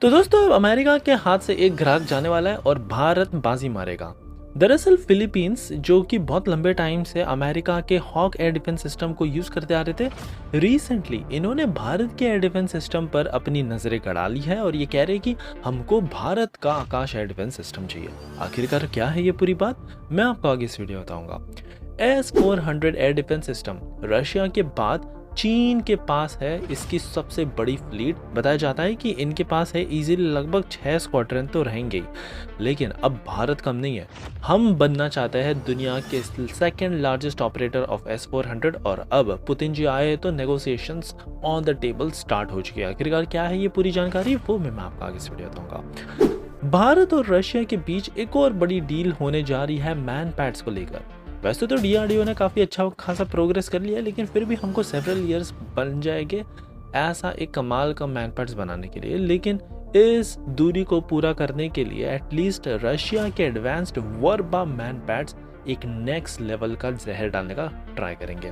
तो दोस्तों अब अमेरिका के हाथ से एक ग्राहक जाने वाला है और भारत बाजी मारेगा। दरअसल फिलीपींस जो कि बहुत लंबे टाइम से अमेरिका के हॉक एयर डिफेंस सिस्टम को यूज करते आ रहे थे, रिसेंटली इन्होंने भारत के एयर डिफेंस सिस्टम पर अपनी नजरें गड़ा ली है और ये कह रहे हैं कि हमको भारत का आकाश एयर डिफेंस सिस्टम चाहिए। आखिरकार क्या है ये पूरी बात, मैं आपको आगे इस वीडियो बताऊंगा। S-400 air defence system Russia के बाद चीन के पास है इसकी सबसे बड़ी फ्लीट। बताया जाता है कि इनके पास है इजीली लगभग 6 स्क्वाड्रन तो रहेंगे ही, लेकिन अब भारत कम नहीं है। हम बनना चाहते हैं दुनिया के second largest operator of S-400 और अब पुतिन जी आए तो negotiations on the table start हो चुकी है। आखिरकार क्या है ये पूरी जानकारी, वो मैं आपको आगे इस वीडियो बताऊंगा। भारत और रशिया के बीच एक और बड़ी डील होने जा रही है मैन पैड्स को लेकर। वैसे तो DRDO ने काफ़ी अच्छा खासा प्रोग्रेस कर लिया है, लेकिन फिर भी हमको सेवरल ईयर्स बन जाएंगे ऐसा एक कमाल का मैनपैड्स बनाने के लिए। लेकिन इस दूरी को पूरा करने के लिए एटलीस्ट रशिया के एडवांस्ड वर्बा मैनपैड्स एक नेक्स्ट लेवल का जहर डालने का ट्राई करेंगे।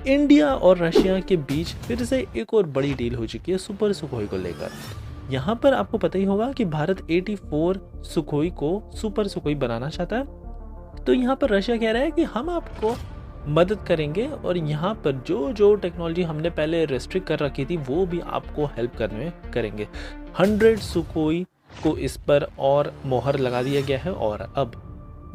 इंडिया और रशिया के बीच फिर से एक और बड़ी डील हो चुकी है सुपर सुखोई को लेकर। यहाँ पर आपको पता ही होगा कि भारत 84 सुखोई को सुपर सुखोई बनाना चाहता है। तो यहाँ पर रशिया कह रहा है कि हम आपको मदद करेंगे और यहाँ पर जो जो टेक्नोलॉजी हमने पहले रेस्ट्रिक्ट कर रखी थी वो भी आपको हेल्प करने में करेंगे। 100 सुकोई को इस पर और मोहर लगा दिया गया है और अब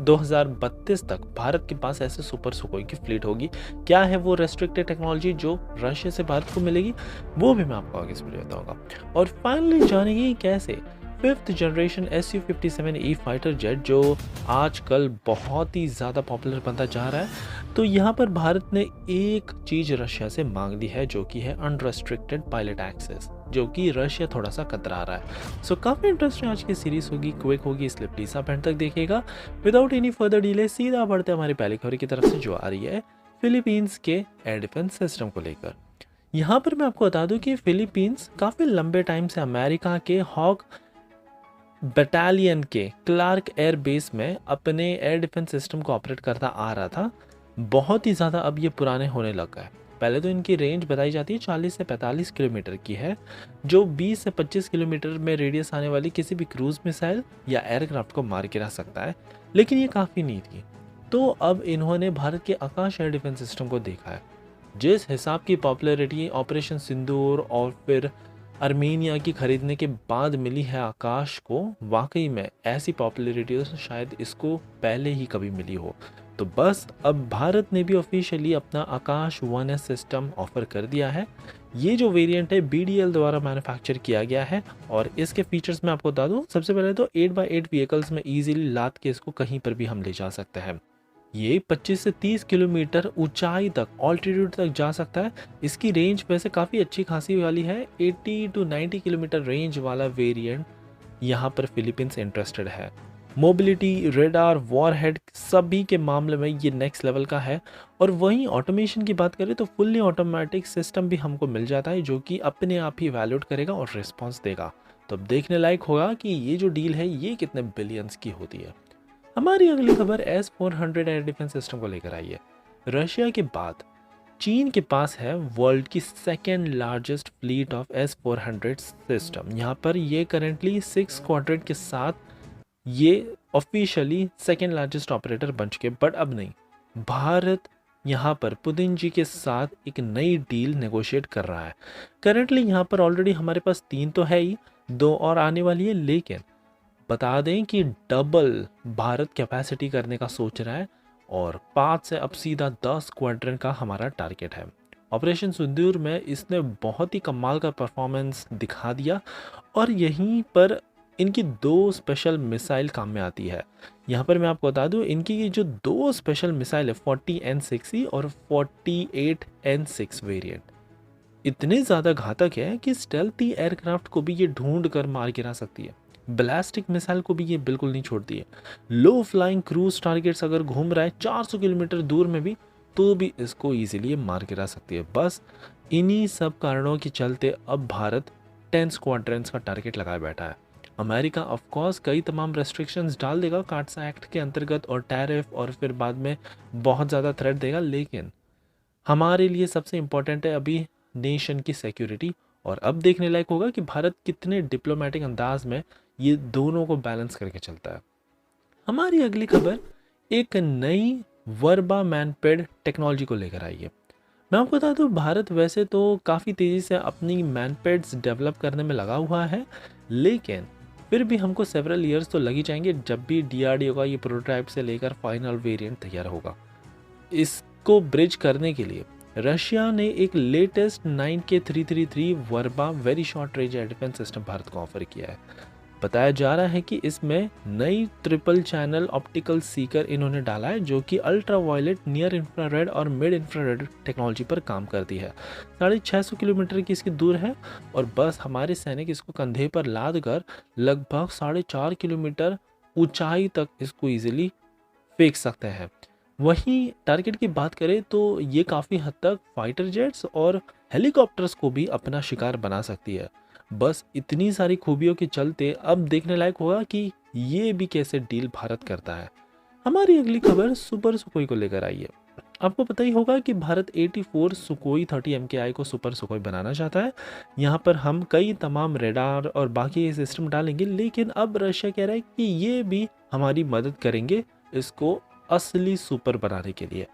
2032 तक भारत के पास ऐसे सुपर सुकोई की फ्लीट होगी। क्या है वो रेस्ट्रिक्टेड टेक्नोलॉजी जो रशिया से भारत को मिलेगी, वो भी मैं आपको आगे इस वीडियो बताऊंगा। और फाइनली जानेंगे कैसे 5th generation Su-57E fighter jet जो आजकल बहुत ही ज़्यादा पॉपुलर बनता जा रहा है। तो यहाँ पर भारत ने एक चीज़ रशिया से मांग ली है जो कि है अनरेस्ट्रिक्टेड पायलट एक्सेस, जो कि रशिया थोड़ा सा कतरा रहा है। सो काफ़ी इंटरेस्टिंग आज की सीरीज होगी, क्विक होगी, इसलिए प्लीज़ आप एंड तक देखिएगा। विदाउट एनी फर्दर डिले सीधा बढ़ते हमारी पहली खबर की तरफ से जो आ रही है फिलीपींस के एयर डिफेंस सिस्टम को लेकर। यहाँ पर मैं आपको बता दूँ कि फिलीपींस काफ़ी लंबे टाइम से अमेरिका के हॉक बटालियन के क्लार्क एयर बेस में अपने एयर डिफेंस सिस्टम को ऑपरेट करता आ रहा था। बहुत ही ज़्यादा अब ये पुराने होने लगा है। पहले तो इनकी रेंज बताई जाती है 40 से 45 किलोमीटर की है, जो 20 से 25 किलोमीटर में रेडियस आने वाली किसी भी क्रूज मिसाइल या एयरक्राफ्ट को मार के रख सकता है, लेकिन ये काफ़ी नहीं थी। तो अब इन्होंने भारत के आकाश एयर डिफेंस सिस्टम को देखा है। जिस हिसाब की पॉपुलैरिटी ऑपरेशन सिंदूर और फिर आर्मेनिया की खरीदने के बाद मिली है आकाश को, वाकई में ऐसी पॉपुलैरिटी तो शायद इसको पहले ही कभी मिली हो। तो बस अब भारत ने भी ऑफिशियली अपना आकाश 1S सिस्टम ऑफर कर दिया है। ये जो वेरिएंट है BDL द्वारा मैन्युफैक्चर किया गया है और इसके फीचर्स मैं आपको बता दूं। सबसे पहले तो 8x8 व्हीकल्स में इजीली लाद के इसको कहीं पर भी हम ले जा सकते हैं। ये 25 से 30 किलोमीटर ऊंचाई तक ऑल्टीट्यूड तक जा सकता है। इसकी रेंज वैसे काफ़ी अच्छी खासी वाली है, 80 to 90 किलोमीटर रेंज वाला वेरिएंट यहाँ पर फिलीपींस इंटरेस्टेड है। मोबिलिटी, रेडार, वॉरहेड सभी के मामले में ये नेक्स्ट लेवल का है। और वहीं ऑटोमेशन की बात करें तो फुल्ली ऑटोमेटिक सिस्टम भी हमको मिल जाता है जो कि अपने आप ही वैल्यूट करेगा और रिस्पॉन्स देगा। तो अब देखने लायक होगा कि ये जो डील है ये कितने बिलियंस की होती है। हमारी अगली खबर S-400 एयर डिफेंस सिस्टम को लेकर आई है। रशिया के बाद चीन के पास है वर्ल्ड की second largest fleet of S-400 system. यहाँ पर ये करेंटली 6 स्क्वाड्रन के साथ ये ऑफिशियली सेकेंड लार्जेस्ट ऑपरेटर बन चुके, बट अब नहीं। भारत यहाँ पर पुतिन जी के साथ एक नई डील नेगोशिएट कर रहा है। करेंटली यहाँ पर ऑलरेडी हमारे पास 3 तो है ही, 2 और आने वाली है, लेकिन बता दें कि डबल भारत कैपेसिटी करने का सोच रहा है और 5 से अब सीधा 10 स्क्वाड्रन का हमारा टारगेट है। ऑपरेशन सिंदूर में इसने बहुत ही कमाल का परफॉर्मेंस दिखा दिया और यहीं पर इनकी 2 स्पेशल मिसाइल काम में आती है। यहाँ पर मैं आपको बता दूँ इनकी ये जो 2 स्पेशल मिसाइल है 40N6E और 48N6 वेरिएंट इतने ज़्यादा घातक है कि स्टेल्थी एयरक्राफ्ट को भी ये ढूंढ कर मार गिरा सकती है। बैलिस्टिक मिसाइल को भी ये बिल्कुल नहीं छोड़ती है। लो फ्लाइंग क्रूज टारगेट्स अगर घूम रहा है 400 किलोमीटर दूर में भी, तो भी इसको इजीली मार गिरा सकती है। बस इन्हीं सब कारणों के चलते अब भारत 10 स्क्वाड्रंस का टारगेट लगाए बैठा है। अमेरिका ऑफ कोर्स कई तमाम रेस्ट्रिक्शंस डाल देगा कार्ट्सा एक्ट के अंतर्गत और टैरिफ और फिर बाद में बहुत ज़्यादा थ्रेट देगा, लेकिन हमारे लिए सबसे इम्पोर्टेंट है अभी नेशन की सिक्योरिटी और अब देखने लायक होगा कि भारत कितने डिप्लोमेटिक अंदाज में ये दोनों को बैलेंस करके चलता है। हमारी अगली खबर एक नई वर्बा मैनपेड टेक्नोलॉजी को लेकर आई है। मैं आपको बता दूं, भारत वैसे तो काफ़ी तेज़ी से अपनी मैनपेड्स डेवलप करने में लगा हुआ है, लेकिन फिर भी हमको सेवरल ईयर्स तो लग ही जाएंगे जब भी डीआरडीओ का ये प्रोटोटाइप से लेकर फाइनल वेरिएंट तैयार होगा। इसको ब्रिज करने के लिए रशिया ने एक latest 9K333 Verba very short range air defence system Bharat को ऑफर किया है। बताया जा रहा है कि इसमें नई ट्रिपल चैनल ऑप्टिकल सीकर इन्होंने डाला है, जो कि अल्ट्रा वायलेट, नियर इंफ्रारेड और मिड इंफ्रारेड टेक्नोलॉजी पर काम करती है। 650 किलोमीटर की इसकी दूर है और बस हमारे सैनिक इसको कंधे पर लाद कर लगभग 4.5 किलोमीटर ऊंचाई तक इसको इजीली फेंक सकते हैं। वहीं टारगेट की बात करें तो ये काफ़ी हद तक फाइटर जेट्स और हेलीकॉप्टर्स को भी अपना शिकार बना सकती है। बस इतनी सारी खूबियों के चलते अब देखने लायक होगा कि ये भी कैसे डील भारत करता है। हमारी अगली खबर सुपर सुखोई को लेकर आई है। आपको पता ही होगा कि भारत 84 सुखोई 30 MKI को सुपर सुखोई बनाना चाहता है। यहाँ पर हम कई तमाम रेडार और बाकी सिस्टम डालेंगे, लेकिन अब रशिया कह रहा है कि ये भी हमारी मदद करेंगे इसको असली सुपर बनाने के लिए।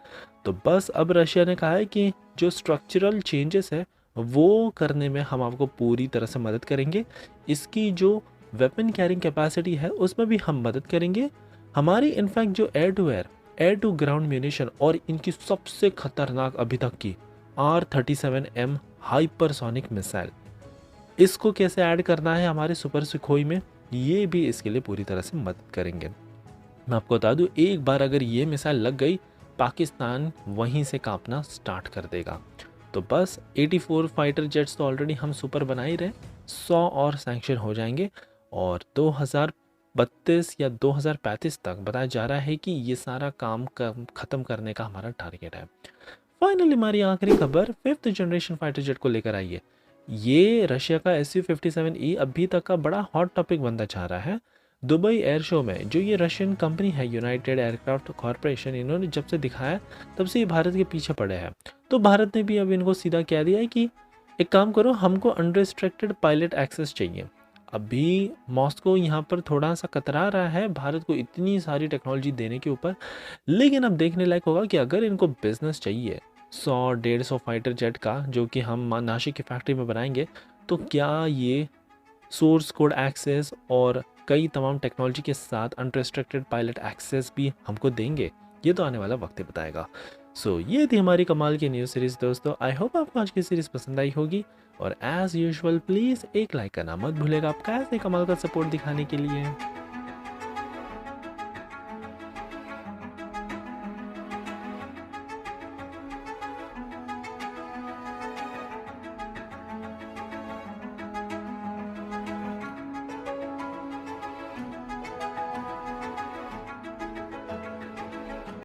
तो बस अब रशिया ने कहा है कि जो स्ट्रक्चरल चेंजेस है वो करने में हम आपको पूरी तरह से मदद करेंगे। इसकी जो वेपन कैरिंग कैपेसिटी है उसमें भी हम मदद करेंगे। हमारी इनफैक्ट जो एयर टू ग्राउंड म्यूनिशन और इनकी सबसे खतरनाक अभी तक की R-37M हाइपरसोनिक मिसाइल, इसको कैसे ऐड करना है हमारे सुपर सुखोई में, ये भी इसके लिए पूरी तरह से मदद करेंगे। मैं आपको बता दूं, एक बार अगर ये मिसाइल लग गई, पाकिस्तान वहीं से कांपना स्टार्ट कर देगा। तो बस 84 फाइटर जेट्स तो ऑलरेडी हम सुपर बना ही रहे, 100 और सैंक्शन हो जाएंगे और 2032 या 2035 तक बताया जा रहा है कि ये सारा काम ख़त्म करने का हमारा टारगेट है। फाइनली हमारी आखिरी खबर 5th जनरेशन फाइटर जेट को लेकर आई है। ये रशिया का Su-57E अभी तक का बड़ा हॉट टॉपिक बनता जा रहा है। दुबई एयर शो में जो ये रशियन कंपनी है यूनाइटेड एयरक्राफ्ट कॉरपोरेशन, इन्होंने जब से दिखाया तब से ये भारत के पीछे पड़े हैं। तो भारत ने भी अब इनको सीधा कह दिया है कि एक काम करो, हमको अनरिस्ट्रिक्टेड पायलट एक्सेस चाहिए। अभी मॉस्को यहाँ पर थोड़ा सा कतरा रहा है भारत को इतनी सारी टेक्नोलॉजी देने के ऊपर, लेकिन अब देखने लायक होगा कि अगर इनको बिजनेस चाहिए 100-150 फाइटर जेट का जो कि हम नासिक की फैक्ट्री में बनाएंगे, तो क्या ये सोर्स कोड एक्सेस और कई तमाम टेक्नोलॉजी के साथ अनरिस्ट्रिक्टेड पायलट एक्सेस भी हमको देंगे? ये तो आने वाला वक्त ही बताएगा। सो ये थी हमारी कमाल की न्यूज़ सीरीज़ दोस्तों। आई होप आपको आज की सीरीज़ पसंद आई होगी और एज़ यूजुअल प्लीज़ एक लाइक करना मत भूलेगा आपका ऐसे कमाल का सपोर्ट दिखाने के लिए।